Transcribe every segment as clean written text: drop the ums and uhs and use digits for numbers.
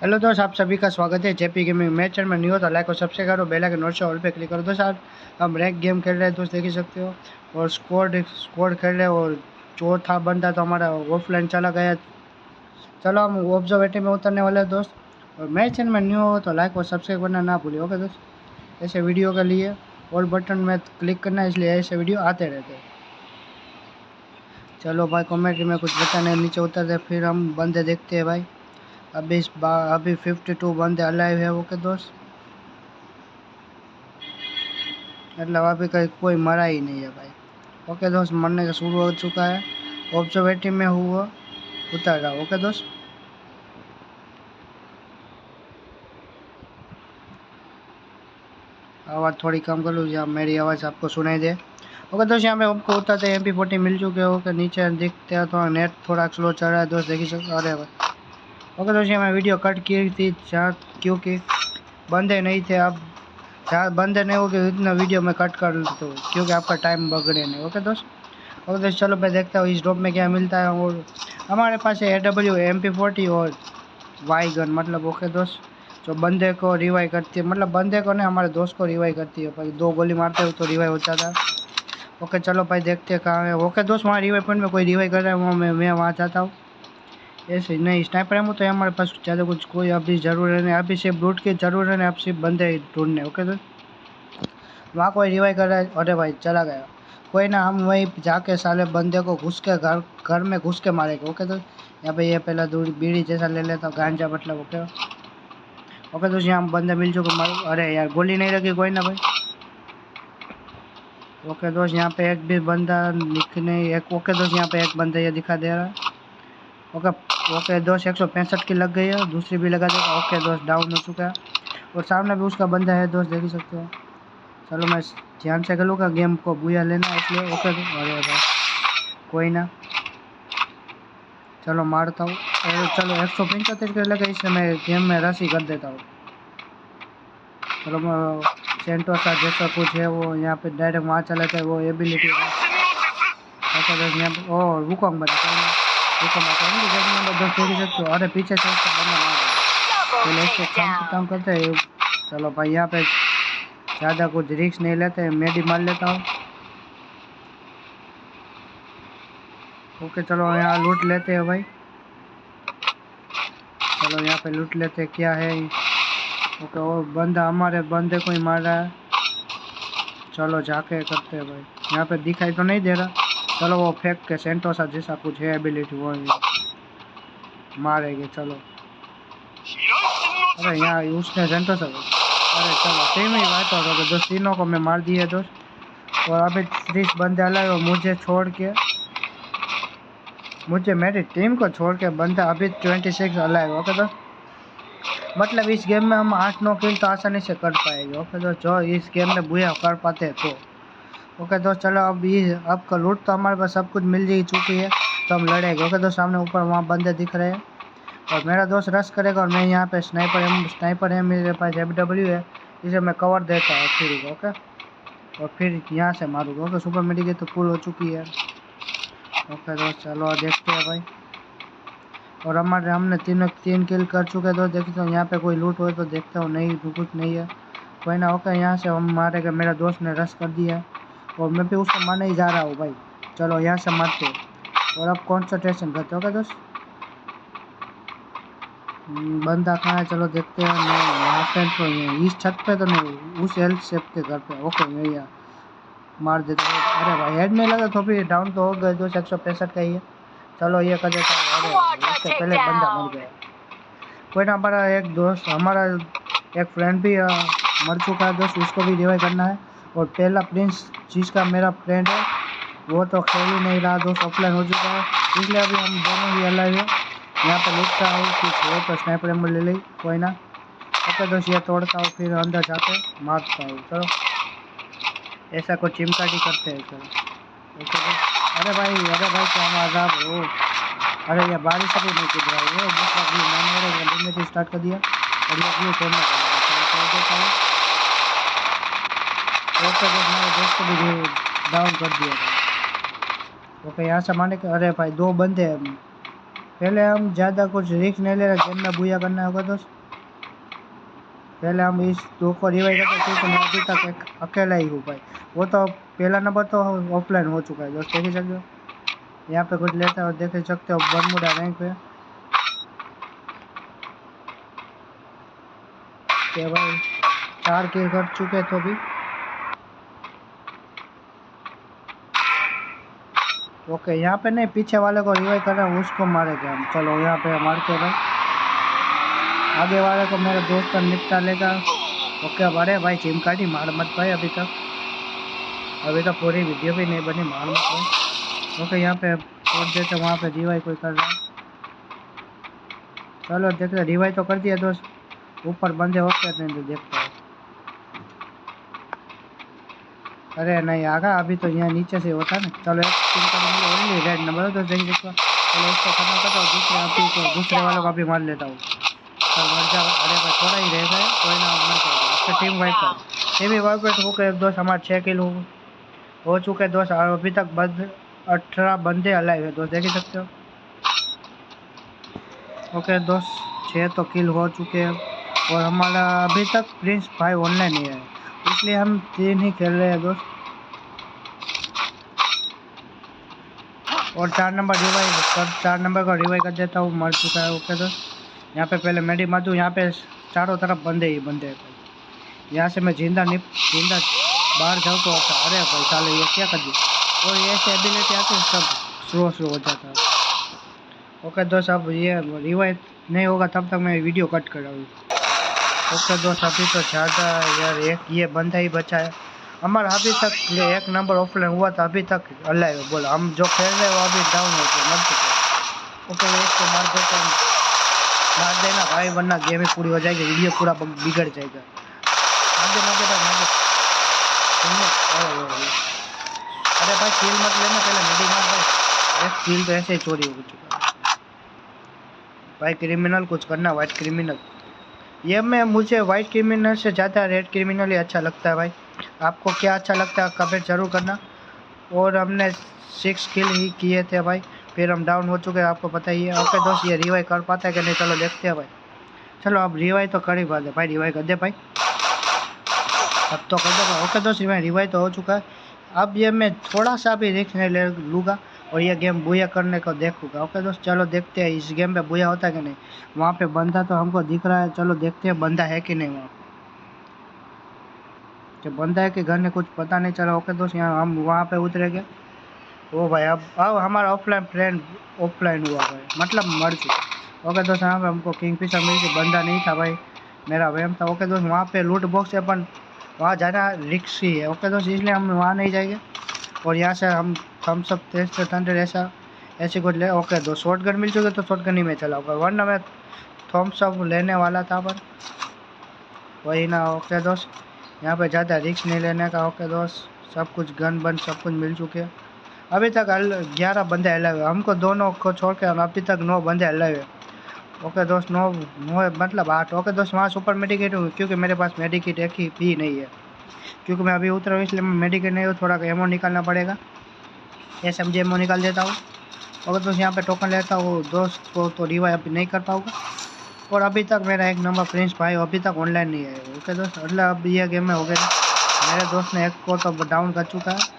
Hello दोस्त, आप सभी का स्वागत है जेपी गेमिंग। मैच चैनल में न्यू हो तो लाइक और सब्सक्राइब करो, बेल आइकन नोटिफिकेशन ऑल पे क्लिक करो। दोस्त आज हम रैंक गेम खेल रहे हैं, दोस्त देख ही सकते हो। और स्क्वाड स्क्वाड खेल रहे हैं और चौथा बंदा तो हमारा ऑफलाइन चला गया। चलो हम ऑब्जर्वेटिव में उतरने वाले हैं दोस्त। और मैच चैनल में न्यू हो तो लाइक और सब्सक्राइब करना ना भूलिए, ओके दोस्त। ऐसे वीडियो के लिए ऑल बटन में क्लिक करना है, इसलिए ऐसे वीडियो आते रहते हैं। चलो भाई, कमेंट में कुछ बताने नीचे उतरते, फिर हम बंदे देखते हैं भाई। अभी 52 बंदे अलाइव है, ओके दोस्त। मतलब अभी कहीं कोई मरा ही नहीं है भाई। ओके दोस्त, मरने का शुरू हो चुका है। ऑब्जर्वेटिव में हुआ उतर रहा, ओके दोस्त। आवाज़ थोड़ी कम कर लूँ, जहाँ मेरी आवाज़ आपको सुनाई दे। ओके दोस्त, यहाँ पे हमको उतरते MP40 मिल चुके हैं। ओके, नीचे दिखते हैं तो नेट थोड़ा स्लो चल रहा है दोस्त, देखिए सकते। अरे भाई, ओके दोस्त, ये मैं वीडियो कट की थी जहाँ, क्योंकि बंदे नहीं थे। अब जहाँ बंदे नहीं हो गए इतना वीडियो में कट कर लेता हूँ, क्योंकि आपका टाइम बगड़े नहीं, ओके दोस्त। ओके दोस्त, चलो मैं देखता हूँ इस ड्रॉप में क्या मिलता है। और हमारे पास है AW MP40 और वाई गन, मतलब ओके दोस्त, जो बंदे को रिवाइव करती है। मतलब बंदे को नहीं, हमारे दोस्त को रिवाइव करती है भाई। 2 गोली मारते हो तो रिवाइव हो जाता है। ओके चलो भाई, देखते हैं कहाँ है। ओके दोस्त, वहाँ रिवाइव पॉइंट में कोई रिवाइव कर रहा है, वो मैं वहाँ जाता हूँ। ऐसे नहीं, स्नाइपर एमो तो है हमारे पास ज़्यादा कुछ कोई अभी ज़रूरत नहीं। अभी सिर्फ लूट की ज़रूरत है, अब सिर्फ बंदे ढूंढने, ओके दोस्त। वहाँ कोई रिवाइव कर रहा है, अरे भाई चला गया। कोई ना, हम वहीं जाके साले बंदे को घुस के घर घर में घुस के मारेंगे, ओके दोस्त। यहाँ पे ये पहला दूर बीड़ी जैसा ले लेता हूँ, गांजा मतलब, ओके। ओके दोस्त, यहाँ बंदे मिल चुके मारो। अरे यार, गोली नहीं लगी, कोई ना भाई। ओके दोस्त, यहाँ पे एक भी बंदा दिखने एक, ओके दोस्त, यहाँ पे एक बंदा ये दिखा दे रहा है। ओके ओके दोस्त, 165 की लग गई है, दूसरी भी लगा देगा। ओके दोस्त, डाउन हो चुका है। और सामने भी उसका बंदा है दोस्त, देख ही सकते हो। चलो मैं ध्यान से खेलूँगा, गेम को बुया लेना है इसलिए, ओके। अरे भाई, कोई ना, चलो मारता हूँ। चलो 175 के लगे, इससे मैं गेम में रस ही कर देता हूँ। चलो सेंटोसा जैसा कुछ है वो, यहाँ पे डायरेक्ट वहाँ चला जाए, वो एबिलिटी है। ओके दोस्त, यहाँ पे ओ वुकोंग बना, वुकोंग आता है जब नंबर 10 देख सकते हो। अरे पीछे से उसका बंदा मार रहा है। चलो इसको काम करते हैं। चलो भाई, यहाँ पे ज़्यादा कुछ रिस्क नहीं लेते, मैं भी मार लेता हूँ। ओके चलो यहाँ लूट लेते हैं भाई। चलो यहाँ पे लूट लेते हैं, क्या है। ओके, वो बंदा हमारे बंदे को ही मार रहा है। चलो जाके करते हैं भाई, यहाँ पे दिखाई तो नहीं दे रहा। चलो वो फेंक के सेंटोसा जैसा कुछ है एबिलिटी, वो मारेंगे। चलो, अरे यहाँ उसने सेंटोसा, अरे चलो टीम ही बात हो गई दोस्त, तीनों को मैं मार दिया दोस्त। और अभी 30 बंदे अलग हो, मुझे छोड़ के, मुझे मेरी टीम को छोड़ के बंदा अभी 26 अलग हो। ओके दोस्त, मतलब इस गेम में हम 8-9 किल तो आसानी से कर पाएंगे, ओके दोस्त, जो इस गेम में बुया कर पाते हैं तो। ओके दोस्त, चलो अब ये अब का लूट तो हमारे पास सब कुछ मिल जा चुकी है, तो हम लड़ेंगे। ओके दोस्त, सामने ऊपर वहाँ बंदे दिख रहे हैं और मेरा दोस्त रश करेगा और मैं यहाँ पे स्नाइपर है मेरे पास, AW है, इसे मैं कवर देता हूँ फिर, ओके। और फिर यहाँ से मारूंगा। ओके, सुपर मेडिकेल तो फुल हो चुकी है। ओके दोस्त, चलो देखते हैं भाई। और हमने 3 किल कर चुके हैं दोस्त, देखते हो यहाँ पे कोई लूट हो तो देखता हूँ, नहीं कुछ नहीं है, कोई ना। ओके, यहाँ से हम मारेगा, मेरा दोस्त ने रश कर दिया और मैं भी उसको मारने ही जा रहा हूँ भाई। चलो यहाँ से मारते और अब कॉन्सनट्रेशन करते, ओके दोस्त। बंदा कहाँ है, चलो देखते हैं। नहीं, यहाँ पे तो नहीं, इस छत पे तो नहीं, उस हेल्थ शेप के घर पे। ओके, मैं यहाँ मार देता हूँ। अरे भाई, हेड नहीं लगा तो भी डाउन तो हो गए दोस्त, 165 का ही है। चलो ये कर देता हूँ। अरे इससे पहले बंदा मर गया। कोई ना, हमारा एक दोस्त, हमारा एक फ्रेंड भी मर चुका है दोस्त, उसको भी रिवाइव करना है। और पहला प्रिंस जिसका मेरा फ्रेंड है, वो तो खेल ही नहीं रहा दोस्त, ऑफलाइन हो चुका है, इसलिए अभी हम दोनों ही अलग है। यहाँ पर लूटता हूँ, कुछ हो तो स्नाइपर एमो ले ली, कोई ना। ओके दोस्त, ये तोड़ता हूँ, फिर अंदर जाके मारता हूँ। चलो ऐसा कुछ चिमकाटी करते हैं, चलो ओके दोस्त। अरे भाई क्या मार रहा हो। अरे ये बारिश अभी नहीं गिर रहा है, दूसरा व्यू मैंने से स्टार्ट कर दिया और ये व्यू तोड़ने का छोड़ देता हूँ। ओके दोस्त, मेरे दोस्त को भी डाउन कर दिया था। ओके, यहाँ से मारने के, अरे भाई 2 बंदे हैं, पहले हम ज़्यादा कुछ रिस्क नहीं ले रहे, गेम में बुया करना होगा दोस्त। पहले हम इस दो को रिवाइव करते, क्योंकि मैं अभी तक एक अकेला ही हूँ भाई। वो तो पहला नंबर तो ऑफलाइन हो चुका है दोस्त, देख ही सकते हो। यहाँ पे कुछ लेता है और देख सकते हो बरमूडा रैंक पे भाई 4 किल कर चुके तो भी। ओके, यहाँ पे नहीं, पीछे वाले को रिवाइव कर रहा है, उसको मारेगा हम। चलो यहाँ पे मार के भाई आगे वाले को मेरा दोस्त निपटा लेगा। ओके, अरे भाई चिमकाटी मार मत भाई, अभी तो पूरी वीडियो भी नहीं बनी, मार मत भाई। ओके, यहाँ पे छोड़ देते, वहाँ पे रिवाइव कोई कर रहा है। चलो देखते, रिवाइव तो कर दिया दोस्त, ऊपर बंदे होते नहीं तो देखते हैं। अरे नहीं आगा, अभी तो यहाँ नीचे से होता ना। चलो एक ओनली रेड नंबर तो देख देखो। चलो उसको खत्म करता हूँ, दूसरे अभी को दूसरे वालों को भी मार लेता हूँ। चल मर जा, अरे भाई थोड़ा ही रह गए, कोई ना मर जाएगा। उसका टीम वाइप कर, टीम वाइप कर हो गए दोस्त। हमारे 6 किल हो चुके दोस्त, और अभी तक 18 बंदे अलाइव है दोस्त, देख ही सकते हो। ओके दोस्त, 6 तो किल हो चुके हैं, और हमारा अभी तक प्रिंस भाई ऑनलाइन नहीं है, इसलिए हम 3 ही खेल रहे हैं दोस्त। और 4 नंबर रिवाइव 4 नंबर का रिवाइव कर देता हूँ, मर चुका है। ओके दोस्त, यहाँ पे पहले मेडी मार दूँ, यहाँ पे चारों तरफ बंदे ही बंदे हैं। यहाँ से मैं जिंदा बाहर जाऊँ तो अच्छा। अरे भाई साले ये क्या कर दी, और ये ऐसी एबिलिटी आती है सब स्लो हो जाता है। ओके दोस्त, अब ये रिवाइव नहीं होगा तब तक मैं वीडियो कट कर रहा हूँ। ओके दोस्त, अभी तो ज़्यादा यार एक ये बंदा ही बचा है हमारा। अभी तक 1 नंबर ऑफलाइन हुआ था, अभी तक अलाइव है। बोला हम जो खेल रहे हैं वो अभी डाउन हो गए, मर चुके। ओके, इसको मार देते हैं, मार देना भाई, वरना गेम ही पूरी हो जाएगी, वीडियो पूरा बिगड़ जाएगा। आगे अरे भाई किल मत लेना, पहले मेडी मार भाई। किल तो ऐसे ही चोरी हो चुका है भाई। क्रिमिनल कुछ करना, वाइट क्रिमिनल। ये मैं मुझे वाइट क्रिमिनल से ज़्यादा रेड क्रिमिनल ही अच्छा लगता है भाई। आपको क्या अच्छा लगता है कमेंट जरूर करना। और हमने 6 किल ही किए थे भाई, फिर हम डाउन हो चुके हैं, आपको पता ही है। ओके दोस्त, ये रिवाइव कर पाता है कि नहीं, चलो देखते हैं भाई। चलो अब रिवाइव तो कर ही पाते भाई, रिवाइव कर दे भाई, अब तो कर दो। ओके दोस्त, रिवाइव तो हो चुका है। अब ये मैं थोड़ा सा भी रिस्क नहीं ले लूँगा और ये गेम बुया करने को देखूँगा। ओके दोस्त, चलो देखते हैं इस गेम पे बुया होता है कि नहीं। वहाँ पे बंदा तो हमको दिख रहा है, चलो देखते हैं बंदा है कि नहीं वहाँ कि बंदा है कि घर में, कुछ पता नहीं चला। ओके दोस्त, यहाँ हम वहाँ पे उतरेंगे। ओ भाई, अब हमारा ऑफलाइन फ्रेंड ऑफलाइन हुआ भाई, मतलब मर चुका। ओके दोस्त, यहाँ पे हमको किंग फिशर मिल गई, बंदा नहीं था भाई, मेरा वहम था। ओके दोस्त, वहाँ पे लूट बॉक्स है, अपन वहाँ जाना रिक्स ही है। ओके दोस्त, इसलिए हम वहाँ नहीं जाएंगे। और यहाँ से हम थम्स अप टेस्ट थंडर ऐसे कुछ ले। ओके दोस्त, शॉर्ट गन मिल चुके तो शॉर्ट गन ही में चलाऊँगा, वरना मैं थम्स अप लेने वाला था पर वही ना। ओके दोस्त, यहाँ पे ज़्यादा रिस्क नहीं लेने का। ओके दोस्त, सब कुछ गन बन सब कुछ मिल चुके हैं। अभी तक 11 बंदे अलाइव है, हमको दोनों को छोड़ के अभी तक 9 बंदे अलाइव है। ओके दोस्त, 9 मतलब 8। ओके दोस्त, वहाँ सुपर मेडिकेट हूँ, क्योंकि मेरे पास मेडिकेट एक ही भी नहीं है, क्योंकि मैं अभी उतरा हूँ, इसलिए मैं मेडिकेट नहीं हूँ, थोड़ा एमओ निकालना पड़ेगा। SMG एमओ निकाल देता हूँ। ओके दोस्त, यहाँ पे टोकन लेता हूँ, दोस्त को तो रिवाइव अभी नहीं कर पाऊँगा। और अभी तक मेरा 1 नंबर प्रिंस भाई अभी तक ऑनलाइन नहीं है। ओके दोस्त, मतलब अब ये गेम में हो गया, मेरे दोस्त ने एक को तो डाउन कर चुका है।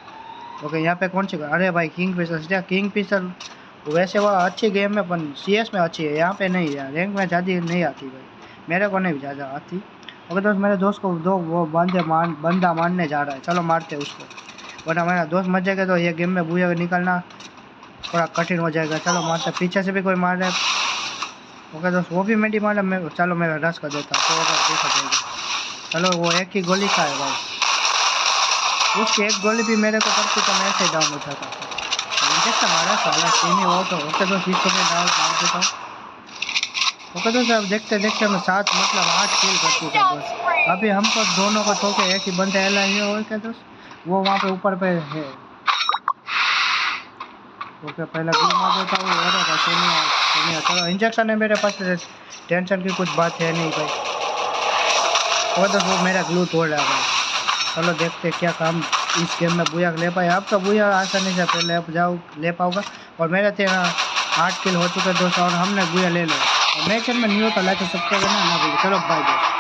ओके, यहाँ पे कौन सी, अरे भाई किंग फिशर वैसे वो अच्छी गेम में, पर CS में अच्छी है, यहाँ पे नहीं है, रैंक में ज़्यादा नहीं आती भाई, मेरे को नहीं ज़्यादा आती। ओके दोस्त, मेरे दोस्त को वो बंदा मारने जा रहा है, चलो मारते हैं उसको, वरना मेरा दोस्त मर जाएगा तो ये गेम में बुया निकलना थोड़ा कठिन हो जाएगा। चलो मारते, पीछे से भी कोई मार रहा है। ओके दोस्त, वो भी मेडी मार रहा है, चलो मैं रश कर देता हूँ, तो देखा जाएगा। चलो वो एक ही गोली का है भाई, उसकी एक गोली भी मेरे को पड़ती तो मैं ऐसे ही डाउन हो जाता। इंजेक्शन मारा साला सीनी वो तो। ओके दोस्त, इसको मैं डाउन मार देता हूँ। ओके दोस्त, अब देखते देखते मैं 7 मतलब 8 किल कर चुका दोस्त। अभी हमको दोनों को ठोके एक ही बंदे अलाइव है। ओके दोस्त, वो वहाँ पे ऊपर पे है। ओके, पहले गोली मार देता हूँ। अरे सोनिया, चलो इंजेक्शन है मेरे पास, टेंशन की कुछ बात है नहीं भाई। ओके दोस्त, वो मेरा ग्लू तोड़ रहा है भाई, चलो देखते क्या काम इस गेम में बुया ले पाए। अब तो बुया आसानी से पहले अब जाओ ले पाऊँगा। और मेरे थे ना 8 किल हो चुके हैं दोस्तों और हमने गुया ले लो। और मेरे चैनल में न्यू हो तो लाइक सब्सक्राइब करना ना भूलिए। चलो बाय दोस्तों।